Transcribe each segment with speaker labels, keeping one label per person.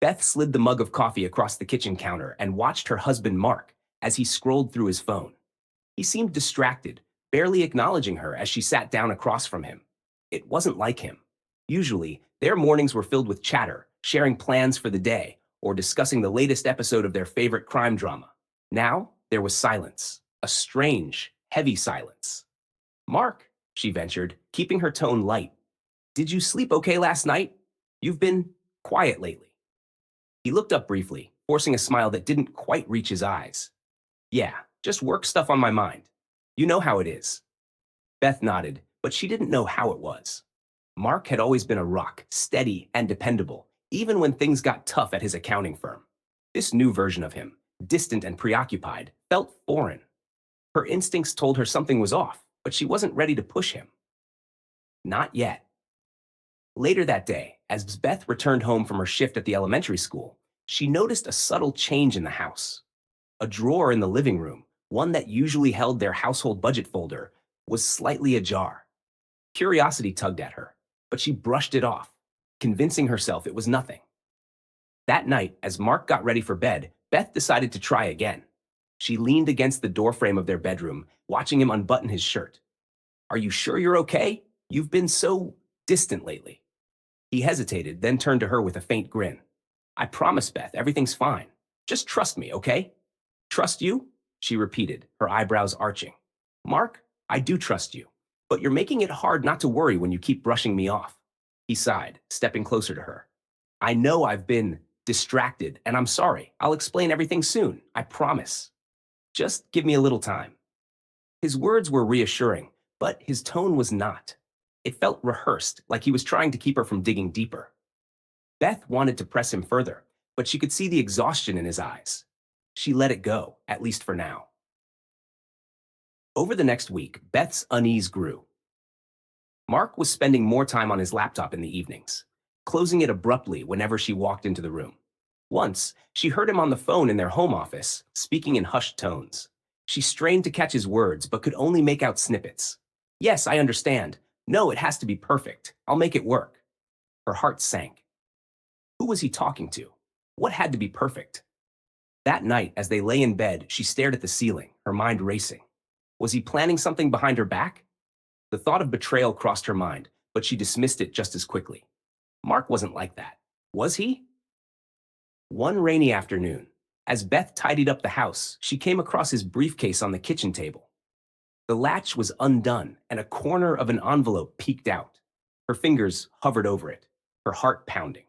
Speaker 1: Beth slid the mug of coffee across the kitchen counter and watched her husband Mark as he scrolled through his phone. He seemed distracted, barely acknowledging her as she sat down across from him. It wasn't like him. Usually, their mornings were filled with chatter, sharing plans for the day, or discussing the latest episode of their favorite crime drama. Now, there was silence, a strange, heavy silence. Mark, she ventured, keeping her tone light. Did you sleep okay last night? You've been quiet lately. He looked up briefly, forcing a smile that didn't quite reach his eyes. Yeah, just work stuff on my mind. You know how it is. Beth nodded, but she didn't know how it was. Mark had always been a rock, steady and dependable, even when things got tough at his accounting firm. This new version of him, distant and preoccupied, felt foreign. Her instincts told her something was off, but she wasn't ready to push him. Not yet. Later that day, as Beth returned home from her shift at the elementary school, she noticed a subtle change in the house. A drawer in the living room, one that usually held their household budget folder, was slightly ajar. Curiosity tugged at her, but she brushed it off, convincing herself it was nothing. That night, as Mark got ready for bed, Beth decided to try again. She leaned against the doorframe of their bedroom, watching him unbutton his shirt. Are you sure you're okay? You've been so distant lately. He hesitated, then turned to her with a faint grin. I promise, Beth, everything's fine. Just trust me, okay? Trust you? She repeated, her eyebrows arching. Mark, I do trust you, but you're making it hard not to worry when you keep brushing me off. He sighed, stepping closer to her. I know I've been distracted, and I'm sorry. I'll explain everything soon, I promise. Just give me a little time. His words were reassuring, but his tone was not. It felt rehearsed, like he was trying to keep her from digging deeper. Beth wanted to press him further, but she could see the exhaustion in his eyes. She let it go, at least for now. Over the next week, Beth's unease grew. Mark was spending more time on his laptop in the evenings, closing it abruptly whenever she walked into the room. Once, she heard him on the phone in their home office, speaking in hushed tones. She strained to catch his words, but could only make out snippets. Yes, I understand. No, it has to be perfect. I'll make it work. Her heart sank. Who was he talking to? What had to be perfect? That night, as they lay in bed, she stared at the ceiling, her mind racing. Was he planning something behind her back? The thought of betrayal crossed her mind, but she dismissed it just as quickly. Mark wasn't like that. Was he? One rainy afternoon, as Beth tidied up the house, she came across his briefcase on the kitchen table. The latch was undone, and a corner of an envelope peeked out. Her fingers hovered over it, her heart pounding.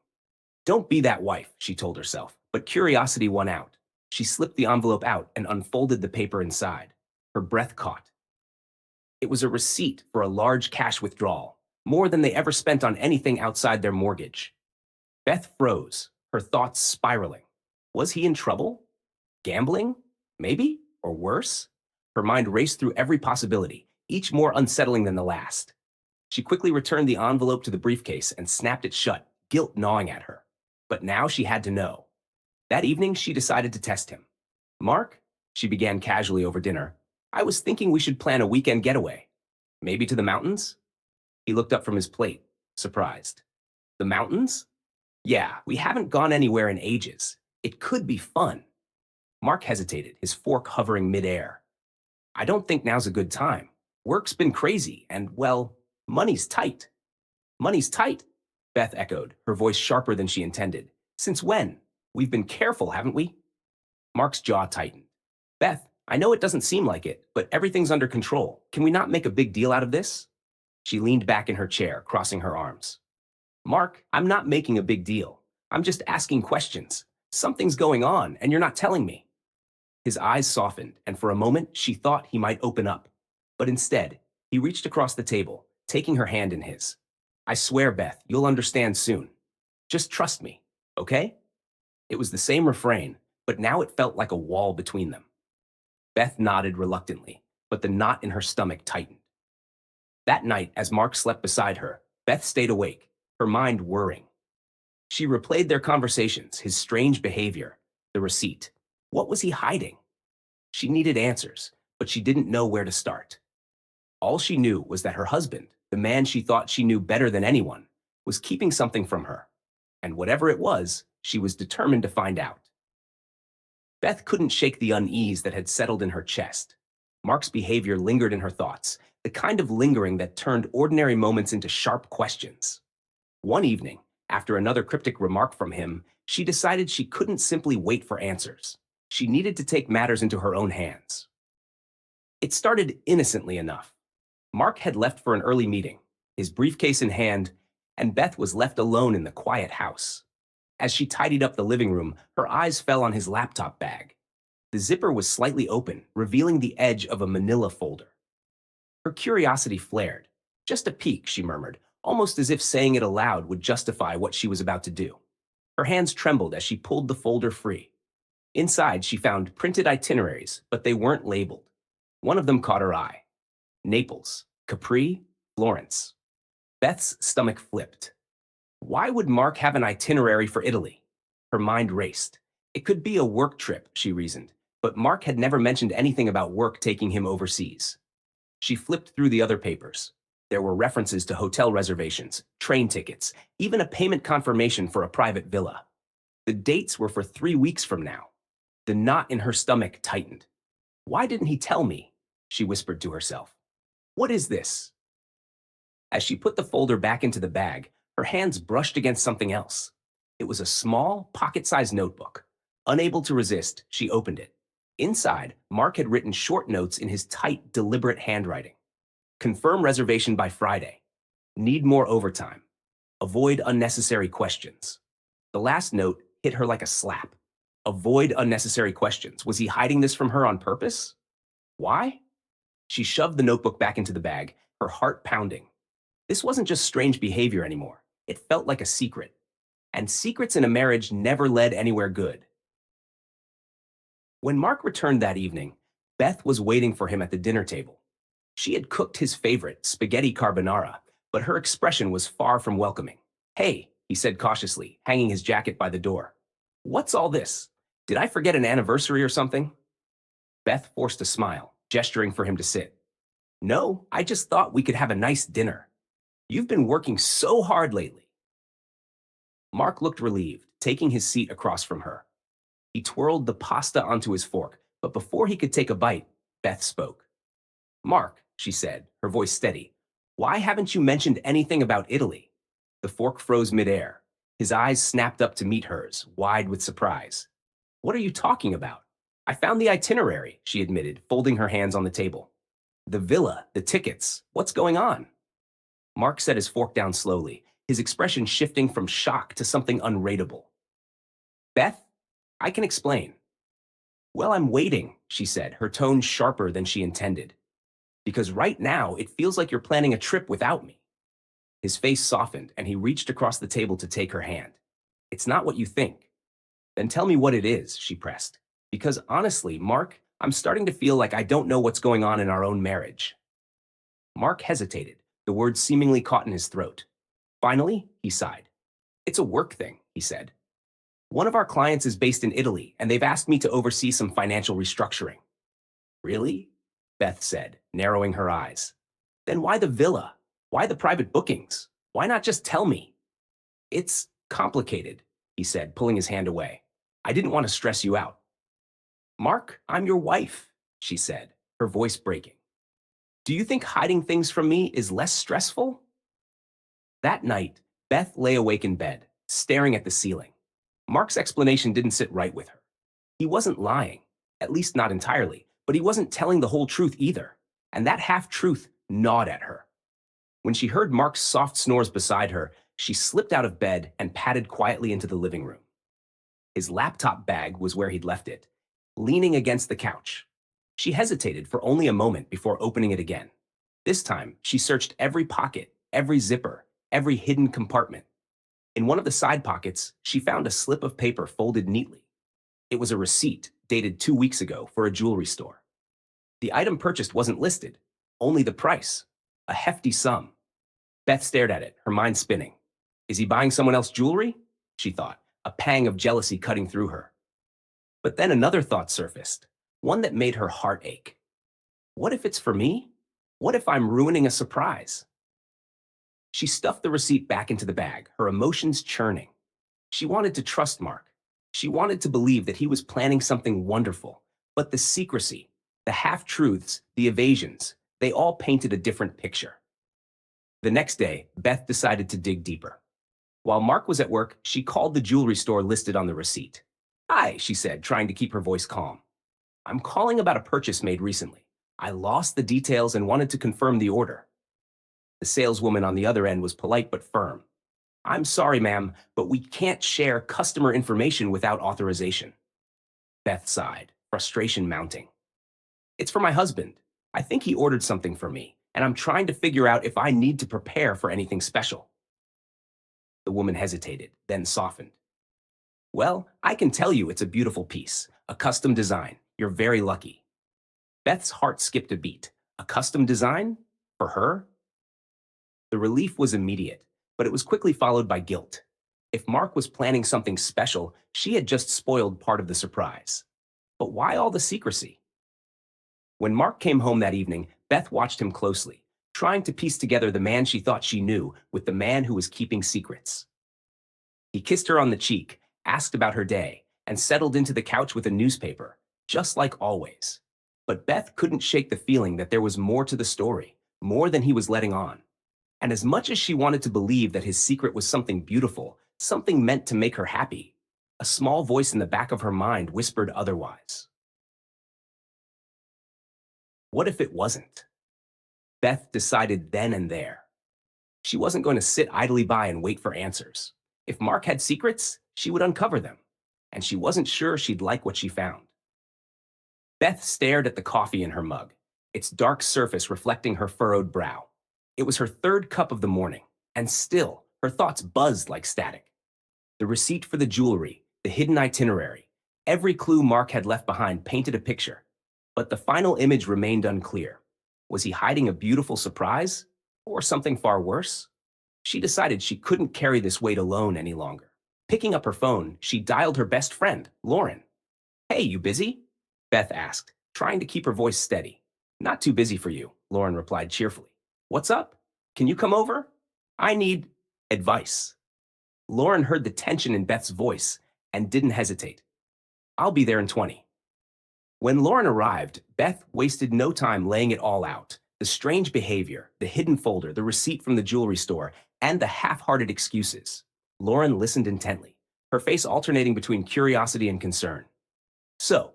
Speaker 1: Don't be that wife, she told herself, but curiosity won out. She slipped the envelope out and unfolded the paper inside. Her breath caught. It was a receipt for a large cash withdrawal, more than they ever spent on anything outside their mortgage. Beth froze, her thoughts spiraling. Was he in trouble? Gambling? Maybe? Or worse? Her mind raced through every possibility, each more unsettling than the last. She quickly returned the envelope to the briefcase and snapped it shut, guilt gnawing at her. But now she had to know. That evening, she decided to test him. Mark, she began casually over dinner, I was thinking we should plan a weekend getaway. Maybe to the mountains? He looked up from his plate, surprised. The mountains? Yeah, we haven't gone anywhere in ages. It could be fun. Mark hesitated, his fork hovering midair. I don't think now's a good time. Work's been crazy, and, well, money's tight. Money's tight, Beth echoed, her voice sharper than she intended. Since when? We've been careful, haven't we? Mark's jaw tightened. Beth, I know it doesn't seem like it, but everything's under control. Can we not make a big deal out of this? She leaned back in her chair, crossing her arms. Mark, I'm not making a big deal. I'm just asking questions. Something's going on, and you're not telling me. His eyes softened, and for a moment she thought he might open up. But instead, he reached across the table, taking her hand in his. I swear, Beth, you'll understand soon. Just trust me, okay? It was the same refrain, but now it felt like a wall between them. Beth nodded reluctantly, but the knot in her stomach tightened. That night, as Mark slept beside her, Beth stayed awake, her mind whirring. She replayed their conversations, his strange behavior, the receipt. What was he hiding? She needed answers, but she didn't know where to start. All she knew was that her husband, the man she thought she knew better than anyone, was keeping something from her. And whatever it was, She was determined to find out. Beth couldn't shake the unease that had settled in her chest. Mark's behavior lingered in her thoughts, the kind of lingering that turned ordinary moments into sharp questions. One evening, after another cryptic remark from him, she decided she couldn't simply wait for answers. She needed to take matters into her own hands. It started innocently enough. Mark had left for an early meeting, his briefcase in hand, and Beth was left alone in the quiet house. As she tidied up the living room, her eyes fell on his laptop bag. The zipper was slightly open, revealing the edge of a manila folder. Her curiosity flared. Just a peek, she murmured, almost as if saying it aloud would justify what she was about to do. Her hands trembled as she pulled the folder free. Inside, she found printed itineraries, but they weren't labeled. One of them caught her eye. Naples, Capri, Florence. Beth's stomach flipped. Why would Mark have an itinerary for Italy? Her mind raced. It could be a work trip, she reasoned, but Mark had never mentioned anything about work taking him overseas. She flipped through the other papers. There were references to hotel reservations, train tickets, even a payment confirmation for a private villa. The dates were for 3 weeks from now. The knot in her stomach tightened. Why didn't he tell me? She whispered to herself. What is this? As she put the folder back into the bag, her hands brushed against something else. It was a small, pocket-sized notebook. Unable to resist, she opened it. Inside, Mark had written short notes in his tight, deliberate handwriting. Confirm reservation by Friday. Need more overtime. Avoid unnecessary questions. The last note hit her like a slap. Avoid unnecessary questions. Was he hiding this from her on purpose? Why? She shoved the notebook back into the bag, her heart pounding. This wasn't just strange behavior anymore. It felt like a secret. And secrets in a marriage never led anywhere good. When Mark returned that evening, Beth was waiting for him at the dinner table. She had cooked his favorite, spaghetti carbonara, but her expression was far from welcoming. Hey, he said cautiously, hanging his jacket by the door. What's all this? Did I forget an anniversary or something? Beth forced a smile, gesturing for him to sit. No, I just thought we could have a nice dinner. You've been working so hard lately. Mark looked relieved, taking his seat across from her. He twirled the pasta onto his fork, but before he could take a bite, Beth spoke. Mark, she said, her voice steady, why haven't you mentioned anything about Italy? The fork froze midair. His eyes snapped up to meet hers, wide with surprise. What are you talking about? I found the itinerary, she admitted, folding her hands on the table. The villa, the tickets, what's going on? Mark set his fork down slowly, his expression shifting from shock to something unrateable. Beth, I can explain. Well, I'm waiting, she said, her tone sharper than she intended. Because right now, it feels like you're planning a trip without me. His face softened, and he reached across the table to take her hand. It's not what you think. Then tell me what it is, she pressed. Because honestly, Mark, I'm starting to feel like I don't know what's going on in our own marriage. Mark hesitated, the words seemingly caught in his throat. Finally, he sighed. It's a work thing, he said. One of our clients is based in Italy, and they've asked me to oversee some financial restructuring. Really? Beth said, narrowing her eyes. Then why the villa? Why the private bookings? Why not just tell me? It's complicated, he said, pulling his hand away. I didn't want to stress you out. Mark, I'm your wife, she said, her voice breaking. Do you think hiding things from me is less stressful? That night, Beth lay awake in bed, staring at the ceiling. Mark's explanation didn't sit right with her. He wasn't lying, at least not entirely, but he wasn't telling the whole truth either, and that half-truth gnawed at her. When she heard Mark's soft snores beside her, she slipped out of bed and padded quietly into the living room. His laptop bag was where he'd left it, leaning against the couch. She hesitated for only a moment before opening it again. This time, she searched every pocket, every zipper, every hidden compartment. In one of the side pockets, she found a slip of paper folded neatly. It was a receipt dated 2 weeks ago for a jewelry store. The item purchased wasn't listed, only the price, a hefty sum. Beth stared at it, her mind spinning. Is he buying someone else's jewelry? She thought, a pang of jealousy cutting through her. But then another thought surfaced, one that made her heart ache. What if it's for me? What if I'm ruining a surprise? She stuffed the receipt back into the bag, her emotions churning. She wanted to trust Mark. She wanted to believe that he was planning something wonderful. But the secrecy, the half-truths, the evasions, they all painted a different picture. The next day, Beth decided to dig deeper. While Mark was at work, she called the jewelry store listed on the receipt. "Hi," she said, trying to keep her voice calm. "I'm calling about a purchase made recently. I lost the details and wanted to confirm the order." The saleswoman on the other end was polite but firm. "I'm sorry, ma'am, but we can't share customer information without authorization." Beth sighed, frustration mounting. "It's for my husband. I think he ordered something for me, and I'm trying to figure out if I need to prepare for anything special." The woman hesitated, then softened. "Well, I can tell you it's a beautiful piece, a custom design. You're very lucky." Beth's heart skipped a beat. A custom design? For her? The relief was immediate, but it was quickly followed by guilt. If Mark was planning something special, she had just spoiled part of the surprise. But why all the secrecy? When Mark came home that evening, Beth watched him closely, trying to piece together the man she thought she knew with the man who was keeping secrets. He kissed her on the cheek, asked about her day, and settled into the couch with a newspaper, just like always. But Beth couldn't shake the feeling that there was more to the story, more than he was letting on. And as much as she wanted to believe that his secret was something beautiful, something meant to make her happy, a small voice in the back of her mind whispered otherwise. What if it wasn't? Beth decided then and there. She wasn't going to sit idly by and wait for answers. If Mark had secrets, she would uncover them. And she wasn't sure she'd like what she found. Beth stared at the coffee in her mug, its dark surface reflecting her furrowed brow. It was her third cup of the morning, and still, her thoughts buzzed like static. The receipt for the jewelry, the hidden itinerary, every clue Mark had left behind painted a picture. But the final image remained unclear. Was he hiding a beautiful surprise? Or something far worse? She decided she couldn't carry this weight alone any longer. Picking up her phone, she dialed her best friend, Lauren. "Hey, you busy?" Beth asked, trying to keep her voice steady. "Not too busy for you," Lauren replied cheerfully. "What's up? Can you come over? I need advice." Lauren heard the tension in Beth's voice and didn't hesitate. "I'll be there in 20." When Lauren arrived, Beth wasted no time laying it all out. The strange behavior, the hidden folder, the receipt from the jewelry store, and the half-hearted excuses. Lauren listened intently, her face alternating between curiosity and concern. "So,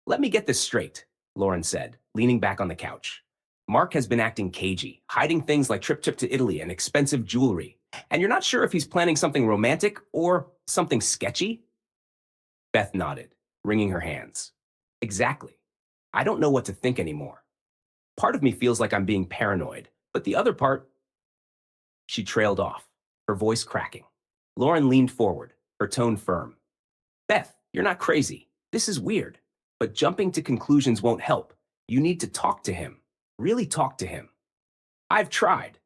Speaker 1: let me get this straight," Lauren said, leaning back on the couch. "Mark has been acting cagey, hiding things like trip to Italy and expensive jewelry. And you're not sure if he's planning something romantic or something sketchy?" Beth nodded, wringing her hands. "Exactly. I don't know what to think anymore. Part of me feels like I'm being paranoid, but the other part—" She trailed off, her voice cracking. Lauren leaned forward, her tone firm. "Beth, you're not crazy. This is weird. But jumping to conclusions won't help. You need to talk to him. Really talk to him." "I've tried,"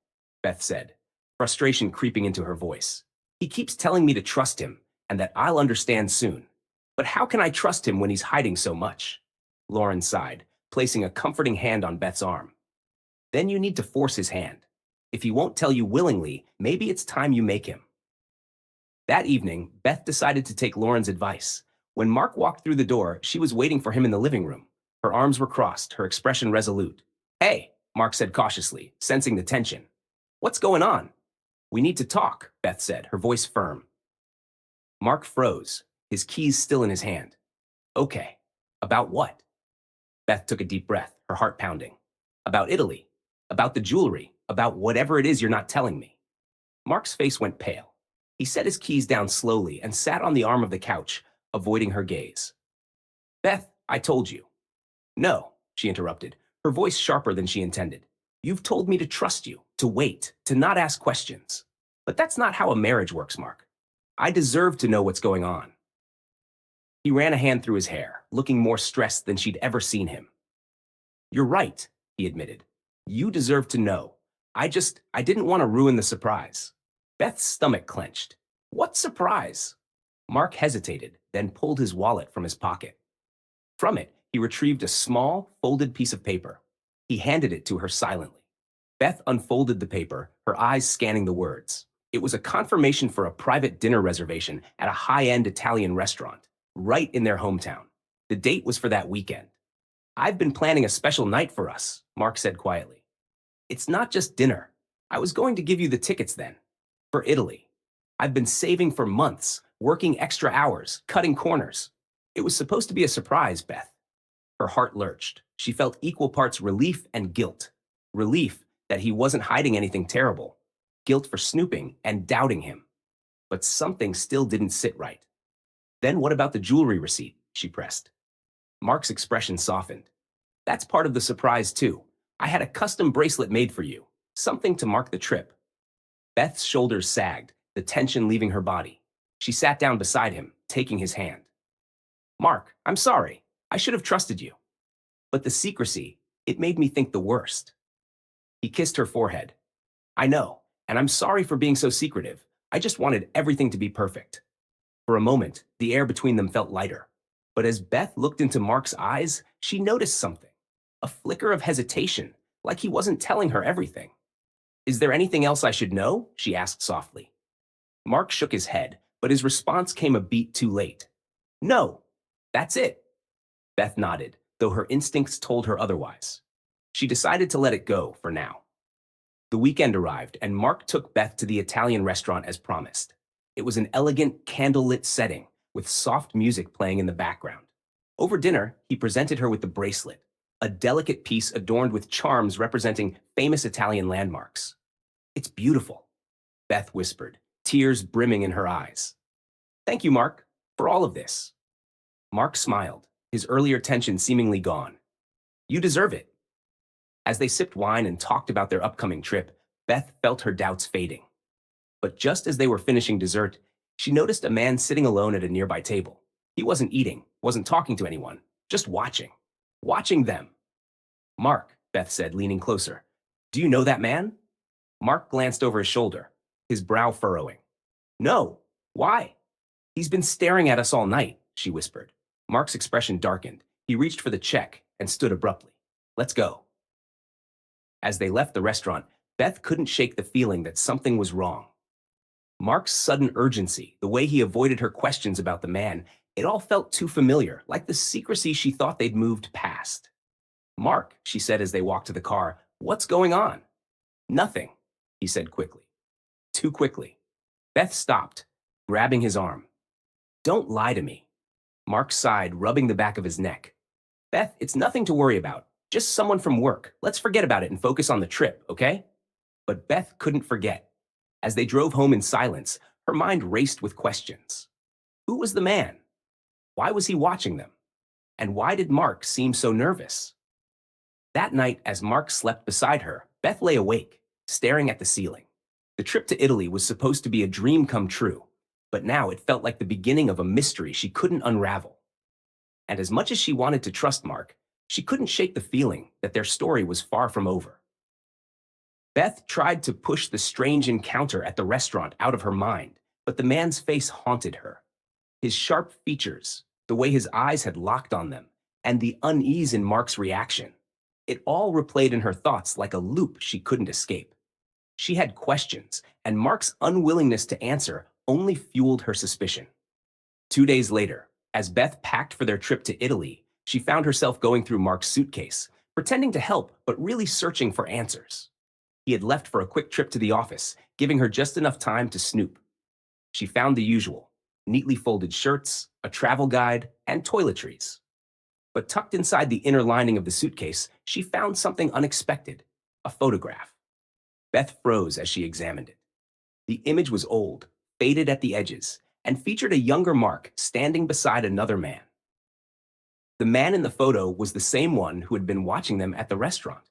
Speaker 1: Beth said, frustration creeping into her voice. "He keeps telling me to trust him and that I'll understand soon. But how can I trust him when he's hiding so much?" Lauren sighed, placing a comforting hand on Beth's arm. "Then you need to force his hand. If he won't tell you willingly, maybe it's time you make him." That evening, Beth decided to take Lauren's advice. When Mark walked through the door, she was waiting for him in the living room. Her arms were crossed, her expression resolute. "Hey," Mark said cautiously, sensing the tension. "What's going on?" "We need to talk," Beth said, her voice firm. Mark froze, his keys still in his hand. "Okay. About what?" Beth took a deep breath, her heart pounding. "About Italy. About the jewelry. About whatever it is you're not telling me." Mark's face went pale. He set his keys down slowly and sat on the arm of the couch, avoiding her gaze. "Beth, I told you." "No," she interrupted, her voice sharper than she intended. "You've told me to trust you, to wait, to not ask questions. But that's not how a marriage works, Mark. I deserve to know what's going on." He ran a hand through his hair, looking more stressed than she'd ever seen him. "You're right," he admitted. "You deserve to know. I didn't want to ruin the surprise." Beth's stomach clenched. "What surprise?" Mark hesitated, then pulled his wallet from his pocket. From it, he retrieved a small, folded piece of paper. He handed it to her silently. Beth unfolded the paper, her eyes scanning the words. It was a confirmation for a private dinner reservation at a high-end Italian restaurant, right in their hometown. The date was for that weekend. "I've been planning a special night for us," Mark said quietly. "It's not just dinner. I was going to give you the tickets then. For Italy. I've been saving for months, working extra hours, cutting corners. It was supposed to be a surprise, Beth." Her heart lurched. She felt equal parts relief and guilt. Relief that he wasn't hiding anything terrible. Guilt for snooping and doubting him. But something still didn't sit right. "Then what about the jewelry receipt?" she pressed. Mark's expression softened. "That's part of the surprise, too. I had a custom bracelet made for you. Something to mark the trip." Beth's shoulders sagged, the tension leaving her body. She sat down beside him, taking his hand. "Mark, I'm sorry. I should have trusted you. But the secrecy, it made me think the worst." He kissed her forehead. "I know, and I'm sorry for being so secretive. I just wanted everything to be perfect." For a moment, the air between them felt lighter. But as Beth looked into Mark's eyes, she noticed something. A flicker of hesitation, like he wasn't telling her everything. "Is there anything else I should know?" she asked softly. Mark shook his head, but his response came a beat too late. "No, that's it." Beth nodded, though her instincts told her otherwise. She decided to let it go for now. The weekend arrived, and Mark took Beth to the Italian restaurant as promised. It was an elegant, candlelit setting, with soft music playing in the background. Over dinner, he presented her with the bracelet, a delicate piece adorned with charms representing famous Italian landmarks. "It's beautiful," Beth whispered, tears brimming in her eyes. "Thank you, Mark, for all of this." Mark smiled, his earlier tension seemingly gone. "You deserve it." As they sipped wine and talked about their upcoming trip, Beth felt her doubts fading. But just as they were finishing dessert, she noticed a man sitting alone at a nearby table. He wasn't eating, wasn't talking to anyone, just watching. Watching them. "Mark," Beth said, leaning closer. "Do you know that man?" Mark glanced over his shoulder, his brow furrowing. "No. Why?" "He's been staring at us all night," she whispered. Mark's expression darkened. He reached for the check and stood abruptly. "Let's go." As they left the restaurant, Beth couldn't shake the feeling that something was wrong. Mark's sudden urgency, the way he avoided her questions about the man, it all felt too familiar, like the secrecy she thought they'd moved past. "Mark," she said as they walked to the car, "what's going on?" "Nothing," he said quickly. Too quickly. Beth stopped, grabbing his arm. "Don't lie to me." Mark sighed, rubbing the back of his neck. "Beth, it's nothing to worry about. Just someone from work. Let's forget about it and focus on the trip, okay?" But Beth couldn't forget. As they drove home in silence, her mind raced with questions. Who was the man? Why was he watching them? And why did Mark seem so nervous? That night, as Mark slept beside her, Beth lay awake, staring at the ceiling. The trip to Italy was supposed to be a dream come true, but now it felt like the beginning of a mystery she couldn't unravel. And as much as she wanted to trust Mark, she couldn't shake the feeling that their story was far from over. Beth tried to push the strange encounter at the restaurant out of her mind, but the man's face haunted her. His sharp features, the way his eyes had locked on them, and the unease in Mark's reaction. It all replayed in her thoughts like a loop she couldn't escape. She had questions, and Mark's unwillingness to answer only fueled her suspicion. 2 days later, as Beth packed for their trip to Italy, she found herself going through Mark's suitcase, pretending to help but really searching for answers. He had left for a quick trip to the office, giving her just enough time to snoop. She found the usual, neatly folded shirts, a travel guide, and toiletries. But tucked inside the inner lining of the suitcase, she found something unexpected, a photograph. Beth froze as she examined it. The image was old, faded at the edges, and featured a younger Mark standing beside another man. The man in the photo was the same one who had been watching them at the restaurant.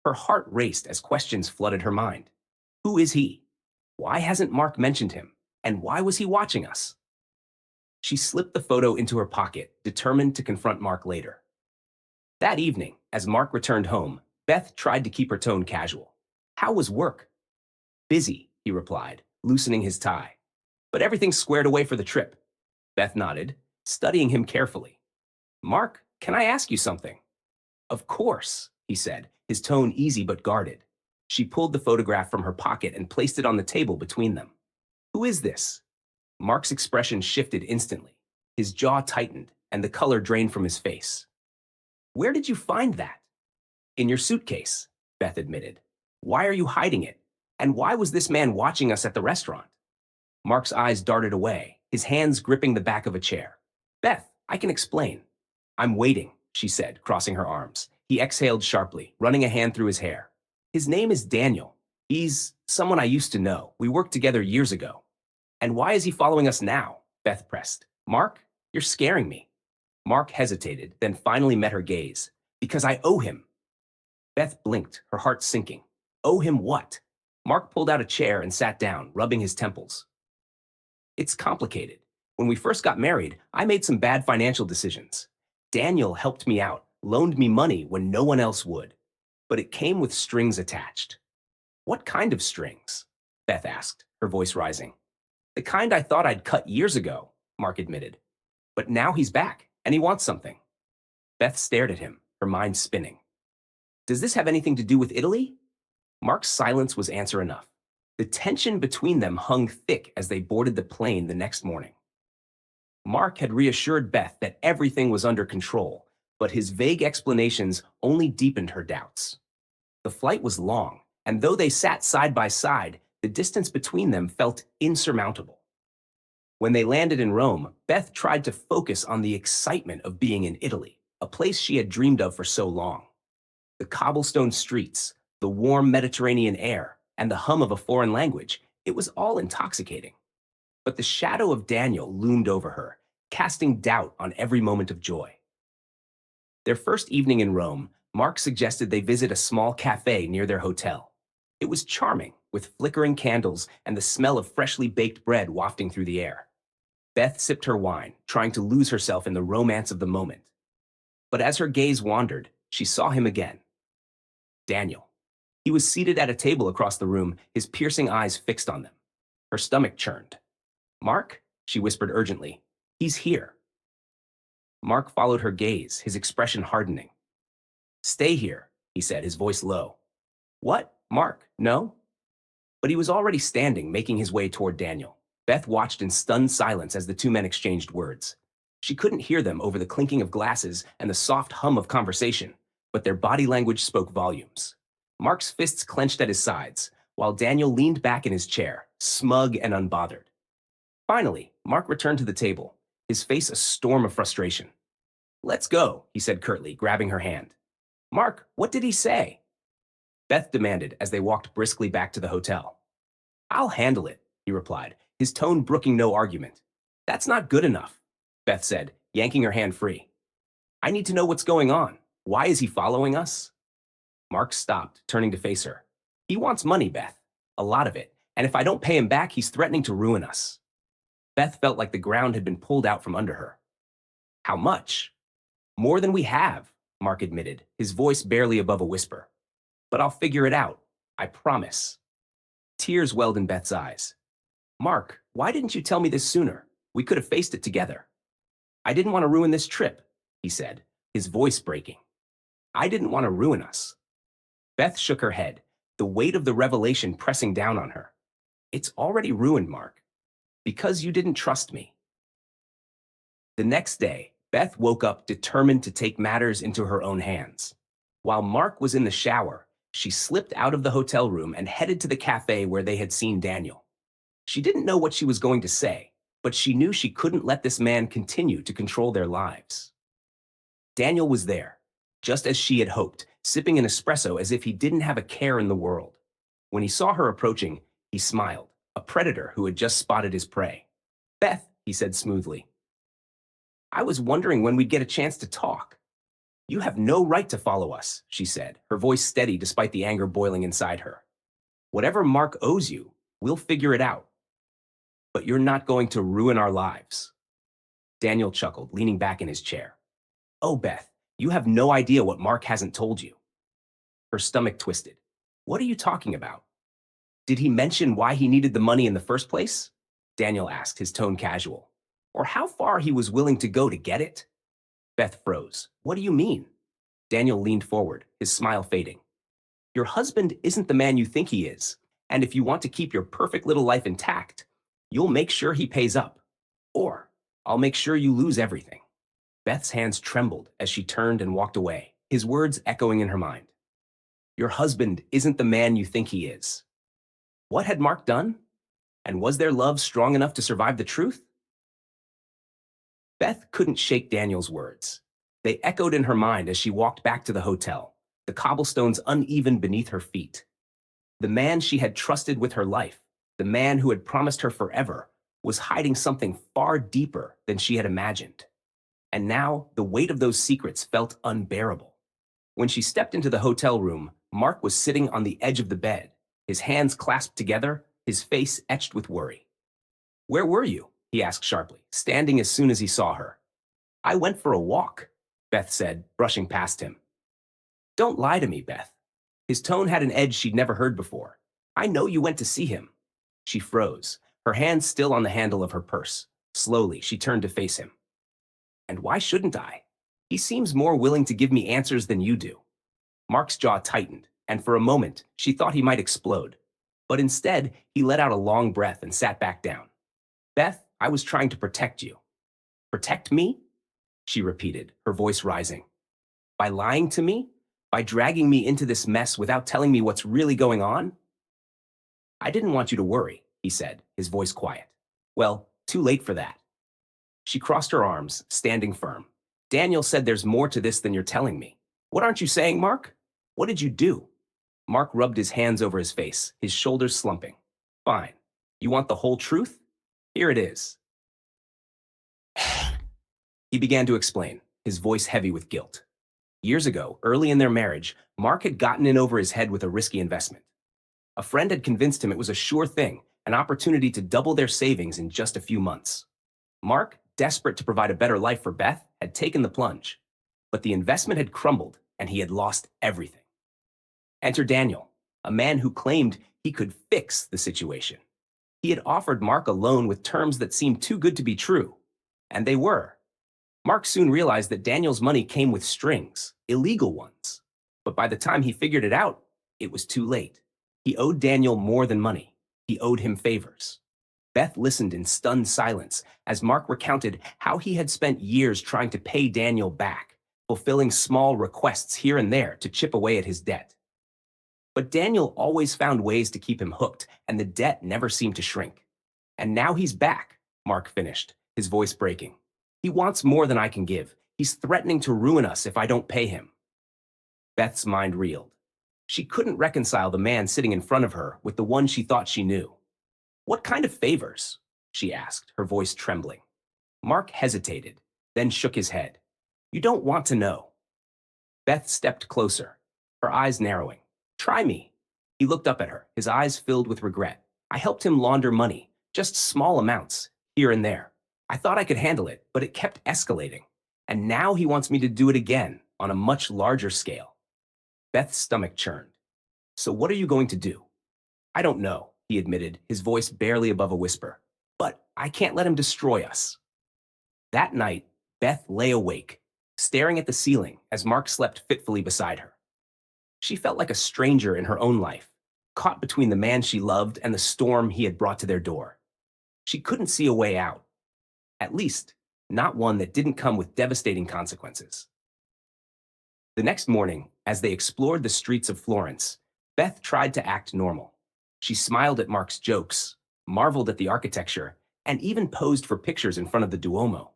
Speaker 1: Her heart raced as questions flooded her mind. Who is he? Why hasn't Mark mentioned him? And why was he watching us? She slipped the photo into her pocket, determined to confront Mark later. That evening, as Mark returned home, Beth tried to keep her tone casual. "How was work?" "Busy," he replied, loosening his tie. "But everything's squared away for the trip." Beth nodded, studying him carefully. "Mark, can I ask you something?" "Of course," he said, his tone easy but guarded. She pulled the photograph from her pocket and placed it on the table between them. Who is this? Mark's expression shifted instantly. His jaw tightened, and the color drained from his face. Where did you find that? In your suitcase, Beth admitted. Why are you hiding it? And why was this man watching us at the restaurant? Mark's eyes darted away, his hands gripping the back of a chair. Beth, I can explain. I'm waiting, she said, crossing her arms. He exhaled sharply, running a hand through his hair. His name is Daniel. He's someone I used to know. We worked together years ago. And why is he following us now? Beth pressed. Mark, you're scaring me. Mark hesitated, then finally met her gaze. Because I owe him. Beth blinked, her heart sinking. Owe him what? Mark pulled out a chair and sat down, rubbing his temples. It's complicated. When we first got married, I made some bad financial decisions. Daniel helped me out, loaned me money when no one else would. But it came with strings attached. What kind of strings? Beth asked, her voice rising. The kind I thought I'd cut years ago, Mark admitted. But now he's back, and he wants something. Beth stared at him, her mind spinning. Does this have anything to do with Italy? Mark's silence was answer enough. The tension between them hung thick as they boarded the plane the next morning. Mark had reassured Beth that everything was under control, but his vague explanations only deepened her doubts. The flight was long, and though they sat side by side, the distance between them felt insurmountable. When they landed in Rome, Beth tried to focus on the excitement of being in Italy, a place she had dreamed of for so long. The cobblestone streets, the warm Mediterranean air, and the hum of a foreign language, it was all intoxicating. But the shadow of Daniel loomed over her, casting doubt on every moment of joy. Their first evening in Rome, Mark suggested they visit a small cafe near their hotel. It was charming, with flickering candles and the smell of freshly baked bread wafting through the air. Beth sipped her wine, trying to lose herself in the romance of the moment. But as her gaze wandered, she saw him again. Daniel. He was seated at a table across the room, his piercing eyes fixed on them. Her stomach churned. Mark, she whispered urgently, he's here. Mark followed her gaze, his expression hardening. Stay here, he said, his voice low. What, Mark, no? But he was already standing, making his way toward Daniel. Beth watched in stunned silence as the two men exchanged words. She couldn't hear them over the clinking of glasses and the soft hum of conversation, but their body language spoke volumes. Mark's fists clenched at his sides, while Daniel leaned back in his chair, smug and unbothered. Finally, Mark returned to the table, his face a storm of frustration. Let's go, he said curtly, grabbing her hand. Mark, what did he say? Beth demanded as they walked briskly back to the hotel. I'll handle it, he replied, his tone brooking no argument. That's not good enough, Beth said, yanking her hand free. I need to know what's going on. Why is he following us? Mark stopped, turning to face her. He wants money, Beth. A lot of it. And if I don't pay him back, he's threatening to ruin us. Beth felt like the ground had been pulled out from under her. How much? More than we have, Mark admitted, his voice barely above a whisper. But I'll figure it out. I promise. Tears welled in Beth's eyes. Mark, why didn't you tell me this sooner? We could have faced it together. I didn't want to ruin this trip, he said, his voice breaking. I didn't want to ruin us. Beth shook her head, the weight of the revelation pressing down on her. It's already ruined, Mark. Because you didn't trust me. The next day, Beth woke up determined to take matters into her own hands. While Mark was in the shower, she slipped out of the hotel room and headed to the cafe where they had seen Daniel. She didn't know what she was going to say, but she knew she couldn't let this man continue to control their lives. Daniel was there, just as she had hoped, sipping an espresso as if he didn't have a care in the world. When he saw her approaching, he smiled, a predator who had just spotted his prey. Beth, he said smoothly. I was wondering when we'd get a chance to talk. You have no right to follow us, she said, her voice steady despite the anger boiling inside her. Whatever Mark owes you, we'll figure it out. But you're not going to ruin our lives. Daniel chuckled, leaning back in his chair. Oh, Beth, you have no idea what Mark hasn't told you. Her stomach twisted. What are you talking about? Did he mention why he needed the money in the first place? Daniel asked, his tone casual. Or how far he was willing to go to get it? Beth froze. What do you mean? Daniel leaned forward, his smile fading. Your husband isn't the man you think he is, and if you want to keep your perfect little life intact, you'll make sure he pays up. Or I'll make sure you lose everything. Beth's hands trembled as she turned and walked away, his words echoing in her mind. Your husband isn't the man you think he is. What had Mark done? And was their love strong enough to survive the truth? Beth couldn't shake Daniel's words. They echoed in her mind as she walked back to the hotel, the cobblestones uneven beneath her feet. The man she had trusted with her life, the man who had promised her forever, was hiding something far deeper than she had imagined. And now the weight of those secrets felt unbearable. When she stepped into the hotel room, Mark was sitting on the edge of the bed, his hands clasped together, his face etched with worry. Where were you? He asked sharply, standing as soon as he saw her. I went for a walk, Beth said, brushing past him. Don't lie to me, Beth. His tone had an edge she'd never heard before. I know you went to see him. She froze, her hand still on the handle of her purse. Slowly, she turned to face him. And why shouldn't I? He seems more willing to give me answers than you do. Mark's jaw tightened, and for a moment, she thought he might explode. But instead, he let out a long breath and sat back down. Beth, I was trying to protect you. Protect me? She repeated, her voice rising. By lying to me? By dragging me into this mess without telling me what's really going on? I didn't want you to worry, he said, his voice quiet. Well, too late for that. She crossed her arms, standing firm. Daniel said there's more to this than you're telling me. What aren't you saying, Mark? What did you do? Mark rubbed his hands over his face, his shoulders slumping. Fine. You want the whole truth? Here it is. He began to explain, his voice heavy with guilt. Years ago, early in their marriage, Mark had gotten in over his head with a risky investment. A friend had convinced him it was a sure thing, an opportunity to double their savings in just a few months. Mark, desperate to provide a better life for Beth, had taken the plunge. But the investment had crumbled, and he had lost everything. Enter Daniel, a man who claimed he could fix the situation. He had offered Mark a loan with terms that seemed too good to be true. And they were. Mark soon realized that Daniel's money came with strings, illegal ones. But by the time he figured it out, it was too late. He owed Daniel more than money. He owed him favors. Beth listened in stunned silence as Mark recounted how he had spent years trying to pay Daniel back, fulfilling small requests here and there to chip away at his debt. But Daniel always found ways to keep him hooked, and the debt never seemed to shrink. And now he's back, Mark finished, his voice breaking. He wants more than I can give. He's threatening to ruin us if I don't pay him. Beth's mind reeled. She couldn't reconcile the man sitting in front of her with the one she thought she knew. What kind of favors? She asked, her voice trembling. Mark hesitated, then shook his head. You don't want to know. Beth stepped closer, her eyes narrowing. Try me. He looked up at her, his eyes filled with regret. I helped him launder money, just small amounts, here and there. I thought I could handle it, but it kept escalating. And now he wants me to do it again, on a much larger scale. Beth's stomach churned. So what are you going to do? I don't know, he admitted, his voice barely above a whisper. But I can't let him destroy us. That night, Beth lay awake, staring at the ceiling as Mark slept fitfully beside her. She felt like a stranger in her own life, caught between the man she loved and the storm he had brought to their door. She couldn't see a way out. At least, not one that didn't come with devastating consequences. The next morning, as they explored the streets of Florence, Beth tried to act normal. She smiled at Mark's jokes, marveled at the architecture, and even posed for pictures in front of the Duomo.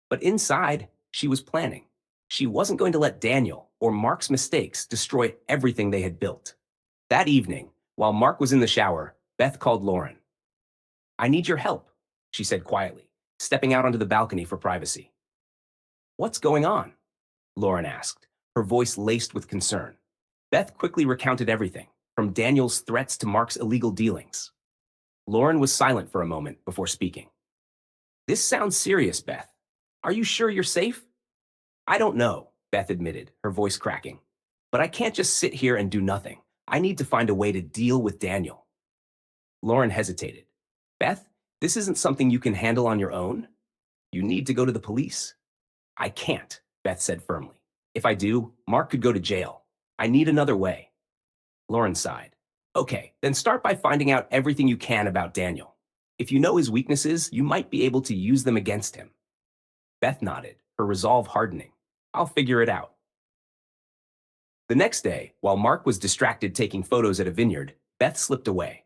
Speaker 1: But inside, she was planning. She wasn't going to let Daniel or Mark's mistakes destroy everything they had built. That evening, while Mark was in the shower, Beth called Lauren. I need your help, she said quietly, stepping out onto the balcony for privacy. What's going on? Lauren asked, her voice laced with concern. Beth quickly recounted everything, from Daniel's threats to Mark's illegal dealings. Lauren was silent for a moment before speaking. This sounds serious, Beth. Are you sure you're safe? I don't know, Beth admitted, her voice cracking. But I can't just sit here and do nothing. I need to find a way to deal with Daniel. Lauren hesitated. Beth, this isn't something you can handle on your own. You need to go to the police. I can't, Beth said firmly. If I do, Mark could go to jail. I need another way. Lauren sighed. Okay, then start by finding out everything you can about Daniel. If you know his weaknesses, you might be able to use them against him. Beth nodded, her resolve hardening. I'll figure it out. The next day, while Mark was distracted taking photos at a vineyard, Beth slipped away.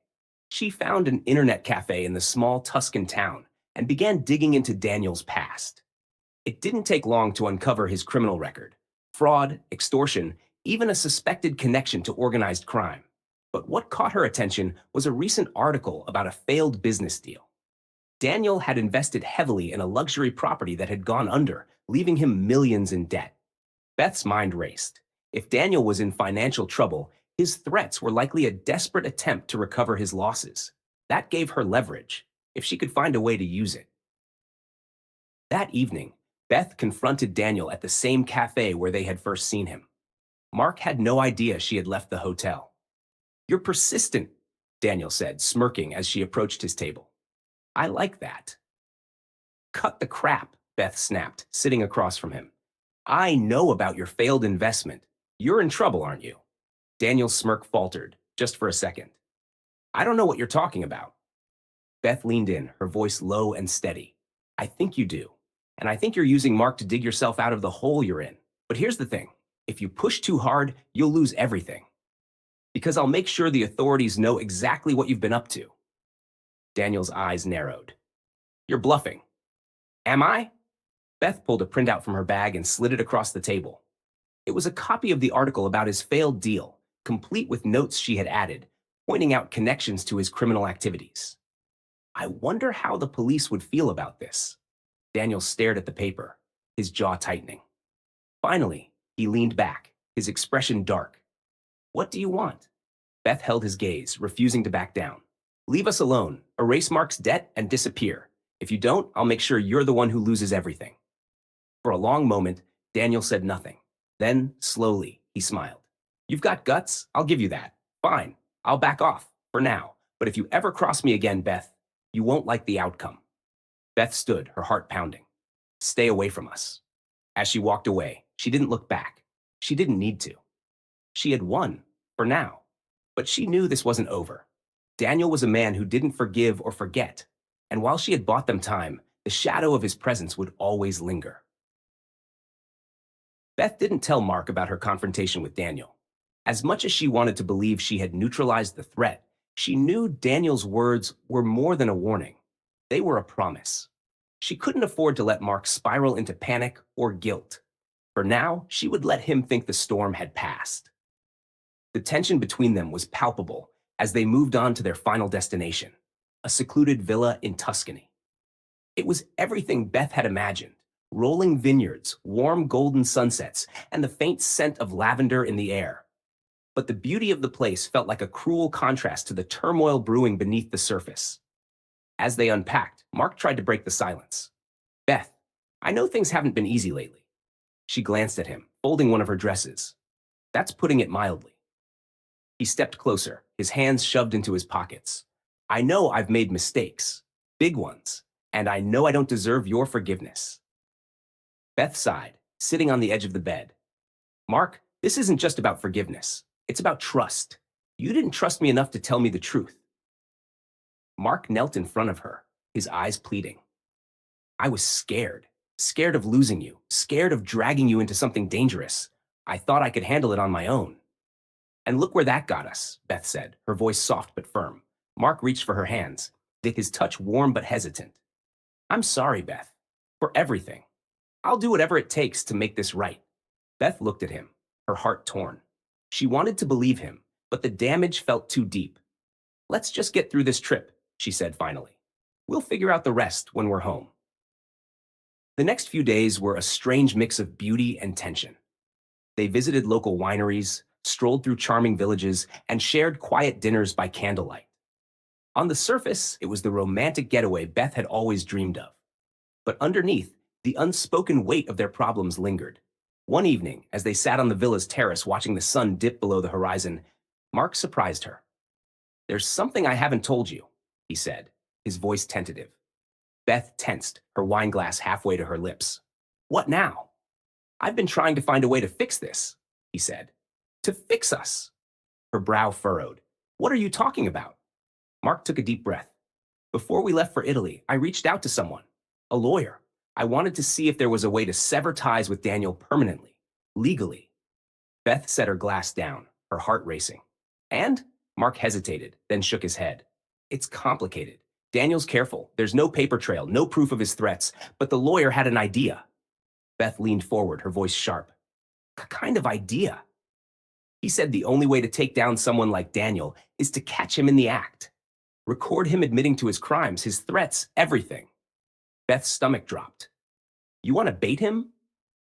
Speaker 1: She found an internet cafe in the small Tuscan town and began digging into Daniel's past. It didn't take long to uncover his criminal record: fraud, extortion, even a suspected connection to organized crime. But what caught her attention was a recent article about a failed business deal. Daniel had invested heavily in a luxury property that had gone under, leaving him millions in debt. Beth's mind raced. If Daniel was in financial trouble, his threats were likely a desperate attempt to recover his losses. That gave her leverage, if she could find a way to use it. That evening, Beth confronted Daniel at the same cafe where they had first seen him. Mark had no idea she had left the hotel. You're persistent, Daniel said, smirking as she approached his table. I like that. Cut the crap, Beth snapped, sitting across from him. I know about your failed investment. You're in trouble, aren't you? Daniel's smirk faltered, just for a second. I don't know what you're talking about. Beth leaned in, her voice low and steady. I think you do. And I think you're using Mark to dig yourself out of the hole you're in. But here's the thing. If you push too hard, you'll lose everything. Because I'll make sure the authorities know exactly what you've been up to. Daniel's eyes narrowed. You're bluffing. Am I? Beth pulled a printout from her bag and slid it across the table. It was a copy of the article about his failed deal, complete with notes she had added, pointing out connections to his criminal activities. I wonder how the police would feel about this. Daniel stared at the paper, his jaw tightening. Finally, he leaned back, his expression dark. What do you want? Beth held his gaze, refusing to back down. Leave us alone, erase Mark's debt, and disappear. If you don't, I'll make sure you're the one who loses everything. For a long moment, Daniel said nothing. Then, slowly, he smiled. You've got guts, I'll give you that. Fine, I'll back off, for now. But if you ever cross me again, Beth, you won't like the outcome. Beth stood, her heart pounding. Stay away from us. As she walked away, she didn't look back. She didn't need to. She had won, for now. But she knew this wasn't over. Daniel was a man who didn't forgive or forget. And while she had bought them time, the shadow of his presence would always linger. Beth didn't tell Mark about her confrontation with Daniel. As much as she wanted to believe she had neutralized the threat, she knew Daniel's words were more than a warning. They were a promise. She couldn't afford to let Mark spiral into panic or guilt. For now, she would let him think the storm had passed. The tension between them was palpable as they moved on to their final destination, a secluded villa in Tuscany. It was everything Beth had imagined: rolling vineyards, warm golden sunsets, and the faint scent of lavender in the air. But the beauty of the place felt like a cruel contrast to the turmoil brewing beneath the surface. As they unpacked, Mark tried to break the silence. Beth, I know things haven't been easy lately. She glanced at him, folding one of her dresses. That's putting it mildly. He stepped closer, his hands shoved into his pockets. I know I've made mistakes, big ones, and I know I don't deserve your forgiveness. Beth sighed, sitting on the edge of the bed. Mark, this isn't just about forgiveness. It's about trust. You didn't trust me enough to tell me the truth. Mark knelt in front of her, his eyes pleading. I was scared, scared of losing you, scared of dragging you into something dangerous. I thought I could handle it on my own. And look where that got us, Beth said, her voice soft but firm. Mark reached for her hands, his touch warm but hesitant. I'm sorry, Beth, for everything. I'll do whatever it takes to make this right. Beth looked at him, her heart torn. She wanted to believe him, but the damage felt too deep. Let's just get through this trip, she said finally. We'll figure out the rest when we're home. The next few days were a strange mix of beauty and tension. They visited local wineries, strolled through charming villages, and shared quiet dinners by candlelight. On the surface, it was the romantic getaway Beth had always dreamed of. But underneath, the unspoken weight of their problems lingered. One evening, as they sat on the villa's terrace watching the sun dip below the horizon, Mark surprised her. There's something I haven't told you, he said, his voice tentative. Beth tensed, her wine glass halfway to her lips. What now? I've been trying to find a way to fix this, he said. To fix us. Her brow furrowed. What are you talking about? Mark took a deep breath. Before we left for Italy, I reached out to someone, a lawyer. I wanted to see if there was a way to sever ties with Daniel permanently, legally. Beth set her glass down, her heart racing. And? Mark hesitated, then shook his head. It's complicated. Daniel's careful. There's no paper trail, no proof of his threats, but the lawyer had an idea. Beth leaned forward, her voice sharp. Kind of idea? He said the only way to take down someone like Daniel is to catch him in the act. Record him admitting to his crimes, his threats, everything. Beth's stomach dropped. You want to bait him?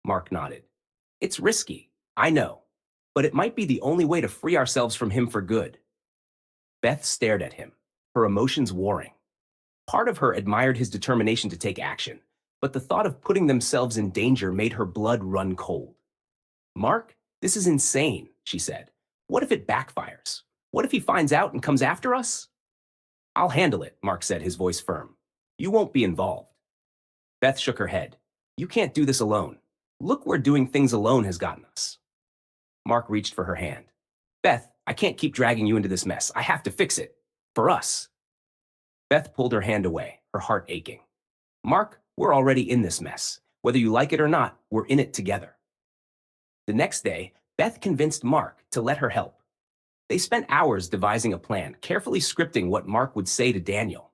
Speaker 1: Mark nodded. It's risky, I know, but it might be the only way to free ourselves from him for good. Beth stared at him, her emotions warring. Part of her admired his determination to take action, but the thought of putting themselves in danger made her blood run cold. Mark, this is insane, she said. What if it backfires? What if he finds out and comes after us? I'll handle it, Mark said, his voice firm. You won't be involved. Beth shook her head. You can't do this alone. Look where doing things alone has gotten us. Mark reached for her hand. Beth, I can't keep dragging you into this mess. I have to fix it. For us. Beth pulled her hand away, her heart aching. Mark, we're already in this mess. Whether you like it or not, we're in it together. The next day, Beth convinced Mark to let her help. They spent hours devising a plan, carefully scripting what Mark would say to Daniel.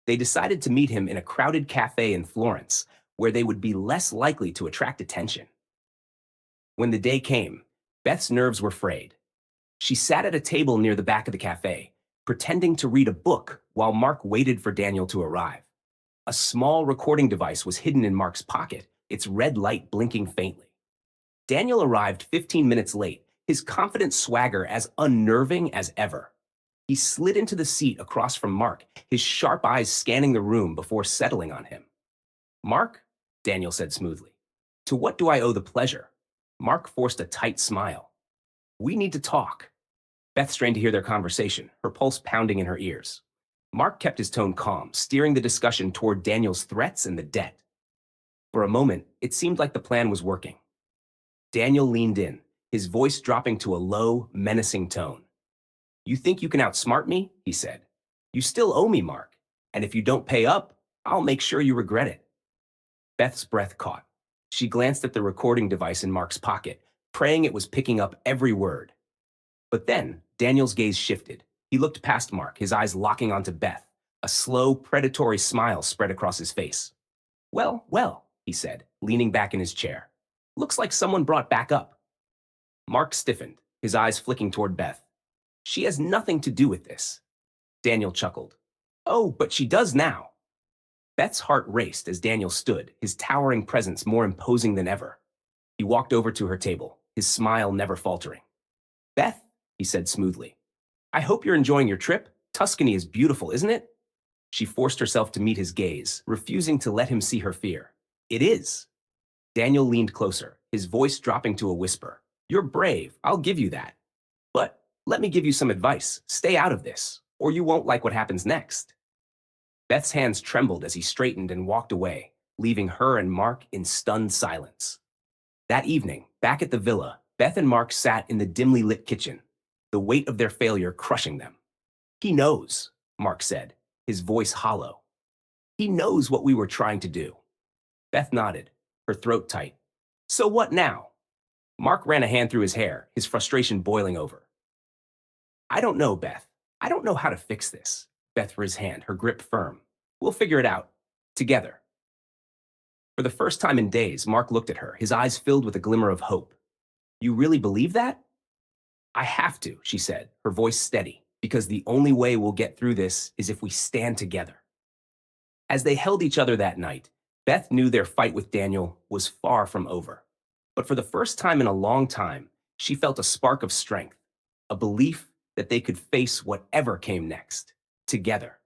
Speaker 1: They decided to meet him in a crowded cafe in Florence, where they would be less likely to attract attention. When the day came, Beth's nerves were frayed. She sat at a table near the back of the cafe, pretending to read a book while Mark waited for Daniel to arrive. A small recording device was hidden in Mark's pocket, its red light blinking faintly. Daniel arrived 15 minutes late, his confident swagger as unnerving as ever. He slid into the seat across from Mark, his sharp eyes scanning the room before settling on him. Mark, Daniel said smoothly, to what do I owe the pleasure? Mark forced a tight smile. We need to talk. Beth strained to hear their conversation, her pulse pounding in her ears. Mark kept his tone calm, steering the discussion toward Daniel's threats and the debt. For a moment, it seemed like the plan was working. Daniel leaned in, his voice dropping to a low, menacing tone. You think you can outsmart me? He said. You still owe me, Mark, and if you don't pay up, I'll make sure you regret it. Beth's breath caught. She glanced at the recording device in Mark's pocket, praying it was picking up every word. But then, Daniel's gaze shifted. He looked past Mark, his eyes locking onto Beth. A slow, predatory smile spread across his face. Well, well, he said, leaning back in his chair. Looks like someone brought back up. Mark stiffened, his eyes flicking toward Beth. She has nothing to do with this. Daniel chuckled. Oh, but she does now. Beth's heart raced as Daniel stood, his towering presence more imposing than ever. He walked over to her table, his smile never faltering. Beth, he said smoothly, I hope you're enjoying your trip. Tuscany is beautiful, isn't it? She forced herself to meet his gaze, refusing to let him see her fear. It is. Daniel leaned closer, his voice dropping to a whisper. You're brave, I'll give you that. But let me give you some advice. Stay out of this, or you won't like what happens next. Beth's hands trembled as he straightened and walked away, leaving her and Mark in stunned silence. That evening, back at the villa, Beth and Mark sat in the dimly lit kitchen, the weight of their failure crushing them. He knows, Mark said, his voice hollow. He knows what we were trying to do. Beth nodded, her throat tight. So what now? Mark ran a hand through his hair, his frustration boiling over. I don't know, Beth. I don't know how to fix this. Beth for his hand, her grip firm. We'll figure it out. Together. For the first time in days, Mark looked at her, his eyes filled with a glimmer of hope. You really believe that? I have to, she said, her voice steady, because the only way we'll get through this is if we stand together. As they held each other that night, Beth knew their fight with Daniel was far from over. But for the first time in a long time, she felt a spark of strength, a belief that they could face whatever came next, together.